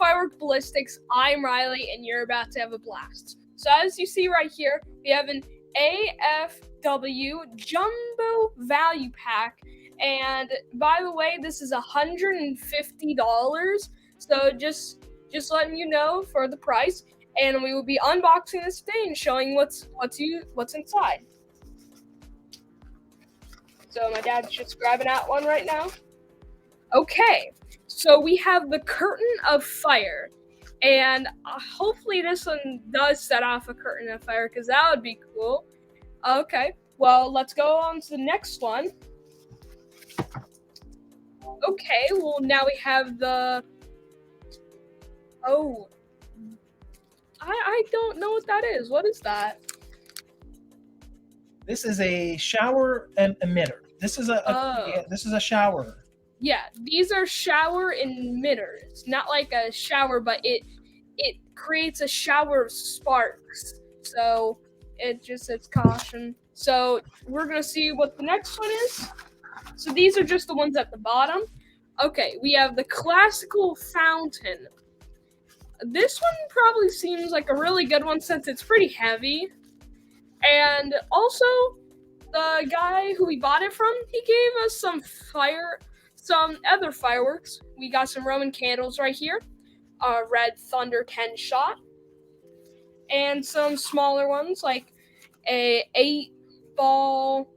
Firework Ballistics. I'm Reilly, and you're about to have a blast. So as you see right here, we have an AFW Jumbo value pack, and by the way, this is $150. So just letting you know for the price, and we will be unboxing this today and showing what's inside. So my dad's just grabbing out one right now. Okay, so we have the Curtain of Fire, and hopefully this one does set off a curtain of fire, because that would be cool. Okay, well, let's go on to the next one. Okay, well, now we have the... Oh, I don't know what that is. What is that? This is a shower emitter. This is this is a shower. Yeah, these are shower emitters. Not like a shower, but it creates a shower of sparks. So it just says caution. So we're gonna see what the next one is. So these are just the ones at the bottom. Okay, we have the classical fountain. This one probably seems like a really good one since it's pretty heavy. And also, the guy who we bought it from, he gave us some other fireworks. We got some Roman candles right here, red thunder 10 shot, and some smaller ones like a 8-ball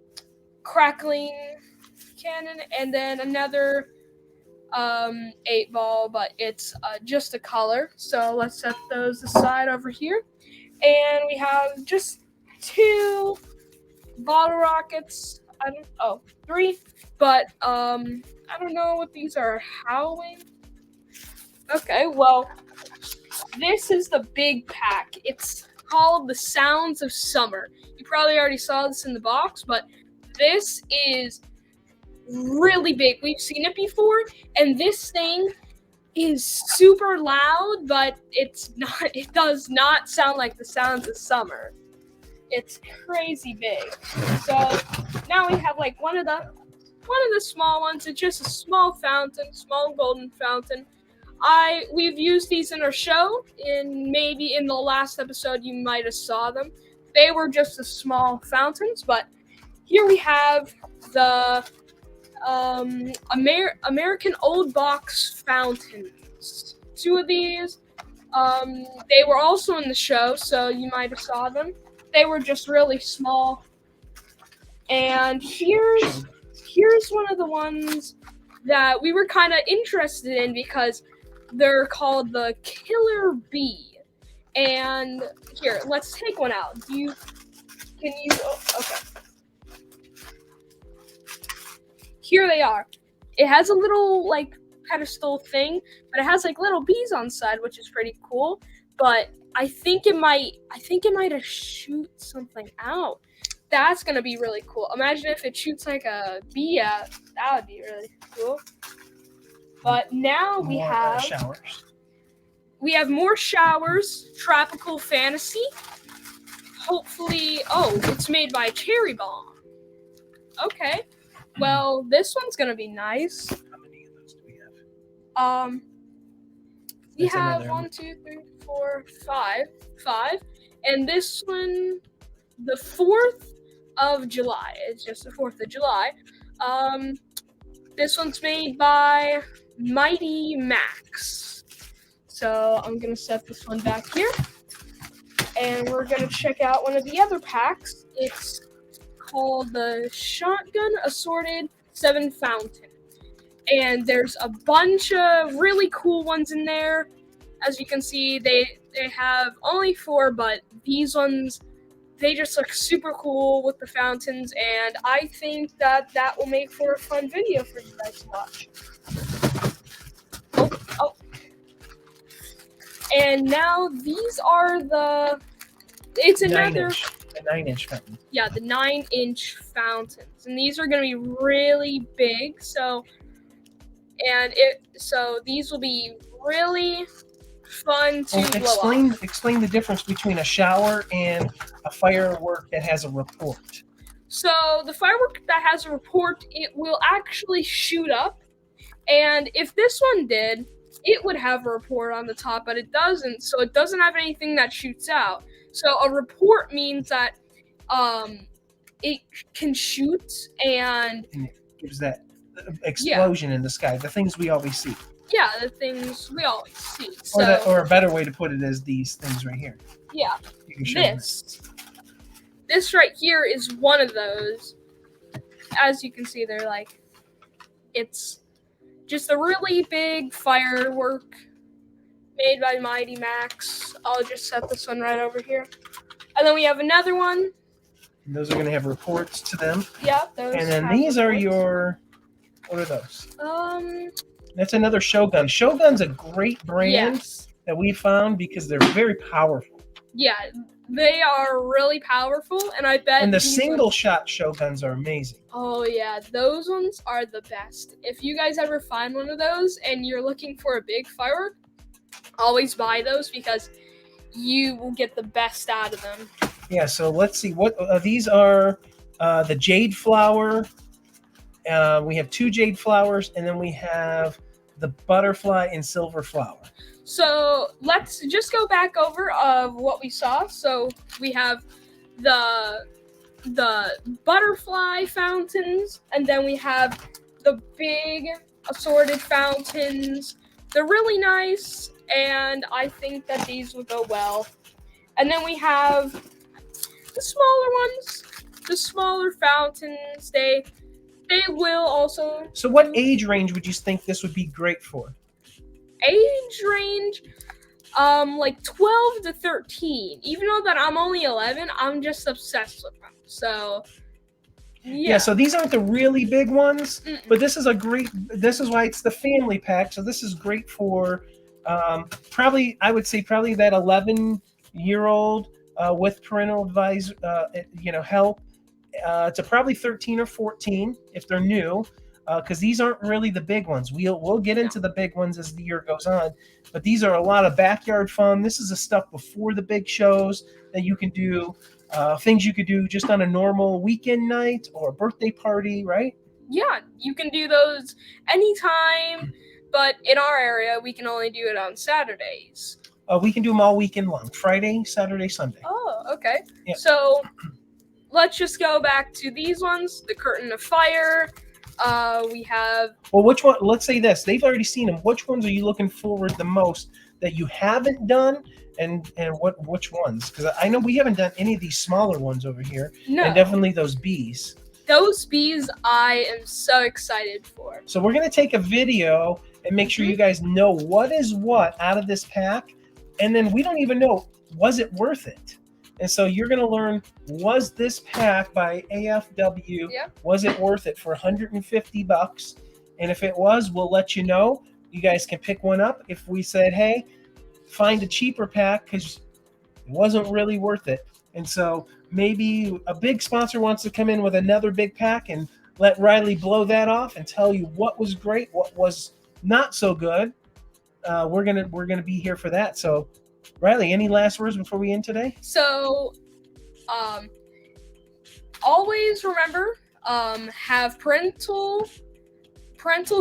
crackling cannon, and then another 8-ball, but it's just a color. So let's set those aside over here, and we have just 2 bottle rockets. Three, but I don't know what these are. Howling. Okay, well, this is the big pack. It's called the Sounds of Summer. You probably already saw this in the box, but this is really big. We've seen it before, and this thing is super loud, but it does not sound like the sounds of summer. It's crazy big. So now we have like one of the small ones. It's just a small fountain, small golden fountain. We've used these in our show, maybe in the last episode you might have saw them. They were just the small fountains, but here we have the American old box fountains. 2 of these. They were also in the show, so you might have saw them. They were just really small. And here's one of the ones that we were kind of interested in because they're called the Killer Bee. And here, let's take one out. Okay. Here they are. It has a little like pedestal thing, but it has like little bees on the side, which is pretty cool. But I think it might have shoot something out. That's gonna be really cool. Imagine if it shoots like a bee out. That would be really cool. But now we have showers. We have more showers. Tropical Fantasy. Hopefully, it's made by Cherry Bomb. Okay. Well, this one's gonna be nice. How many of those do we have? We have 1, 2, 3, 4, 5, and this one, the 4th of July. It's just the 4th of July. This one's made by Mighty Max. So I'm gonna set this one back here, and we're gonna check out one of the other packs. It's called the Shotgun Assorted 7 Fountain. And there's a bunch of really cool ones in there. As you can see, they have only 4, but these ones, they just look super cool with the fountains, and I think that will make for a fun video for you guys to watch. Oh. And now these are it's another... The 9-inch fountain. Yeah, the 9-inch fountains. And these are going to be really big, so these will be really fun to blow up. Explain the difference between a shower and a firework that has a report. So the firework that has a report, it will actually shoot up. And if this one did, it would have a report on the top, but it doesn't. So it doesn't have anything that shoots out. So a report means that it can shoot and And it gives that explosion in the sky, the things we always see. yeah, the things we always see. Or, So or a better way to put it is these things right here. yeah, You can show them this right here is one of those. As you can see, they're like, it's just a really big firework made by Mighty Max. I'll just set this one right over here. And then we have another one. And those are going to have reports to them. Yeah, those. And then have these are reports. your, what are those? That's another Shogun. Shogun's a great brand yes. that we found because they're very powerful. Yeah, they are really powerful, and I bet. And the single shot Shoguns are amazing. Oh yeah, those ones are the best. If you guys ever find one of those and you're looking for a big firework, always buy those because you will get the best out of them. Yeah, so let's see. What these are the jade flower. We have 2 jade flowers, and then we have the butterfly and silver flower. So let's just go back over of what we saw. So we have the butterfly fountains, and then we have the big assorted fountains. They're really nice, and I think that these will go well. And then we have the smaller ones, the smaller fountains. They will also. So what age range would you think this would be great for? Age range, like 12 to 13. Even though that I'm only 11, I'm just obsessed with them. So, yeah. So these aren't the really big ones, but this is this is why it's the family pack. So this is great for probably that 11-year-old with parental advice, help. To probably 13 or 14 if they're new. Because these aren't really the big ones. We'll get into the big ones as the year goes on, but these are a lot of backyard fun. This is the stuff before the big shows that you can do, things you could do just on a normal weekend night or a birthday party, right? Yeah, you can do those anytime, but in our area, we can only do it on Saturdays. We can do them all weekend long, Friday, Saturday, Sunday. Oh, okay. Yeah. So let's just go back to these ones, the Curtain of Fire. We have. Well, which one? Let's say this. They've already seen them. Which ones are you looking forward the most that you haven't done, and which ones? Because I know we haven't done any of these smaller ones over here. No. And definitely those bees. Those bees, I am so excited for. So we're gonna take a video and make sure you guys know what is what out of this pack, and then we don't even know, was it worth it? And so you're going to learn, was this pack by AFW, was it worth it for $150? And if it was, we'll let you know. You guys can pick one up. If we said, hey, find a cheaper pack because it wasn't really worth it. And so maybe a big sponsor wants to come in with another big pack and let Reilly blow that off and tell you what was great, what was not so good. We're gonna be here for that. So Reilly, any last words before we end today? So, always remember, have parental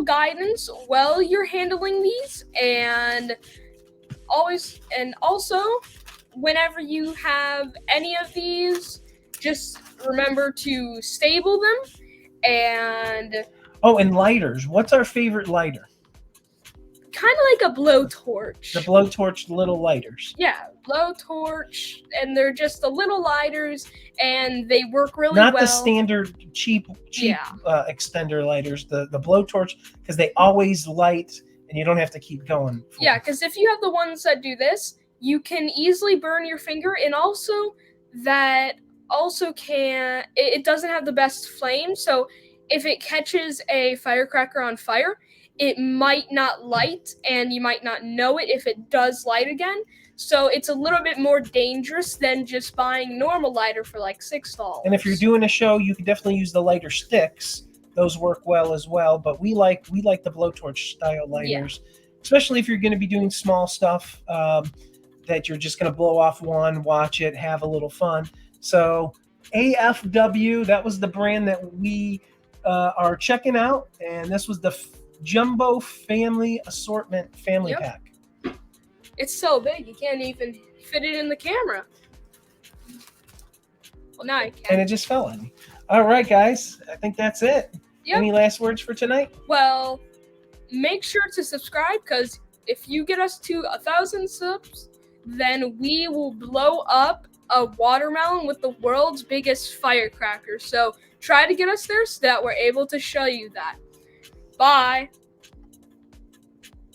guidance while you're handling these, and also, whenever you have any of these, just remember to stable them. And lighters. What's our favorite lighter? Kind of like a blowtorch. The blowtorch little lighters. Yeah, blowtorch, and they're just the little lighters, and they work really well. Not the standard cheap extender lighters. The blowtorch, because they always light, and you don't have to keep going. Yeah, because if you have the ones that do this, you can easily burn your finger, and also it doesn't have the best flame, so if it catches a firecracker on fire, it might not light, and you might not know it if it does light again. So it's a little bit more dangerous than just buying normal lighter for like $6. And if you're doing a show, you can definitely use the lighter sticks. Those work well as well. But we like the blowtorch style lighters, especially if you're going to be doing small stuff that you're just going to blow off one, watch it, have a little fun. So AFW, that was the brand that we are checking out, and this was the Jumbo Family Assortment Family Yep. Pack. It's so big you can't even fit it in the camera. Well, now I can. And it just fell on me. All right, guys. I think that's it. Yep. Any last words for tonight? Well, make sure to subscribe, because if you get us to 1,000 subs, then we will blow up a watermelon with the world's biggest firecracker. So try to get us there so that we're able to show you that. Bye.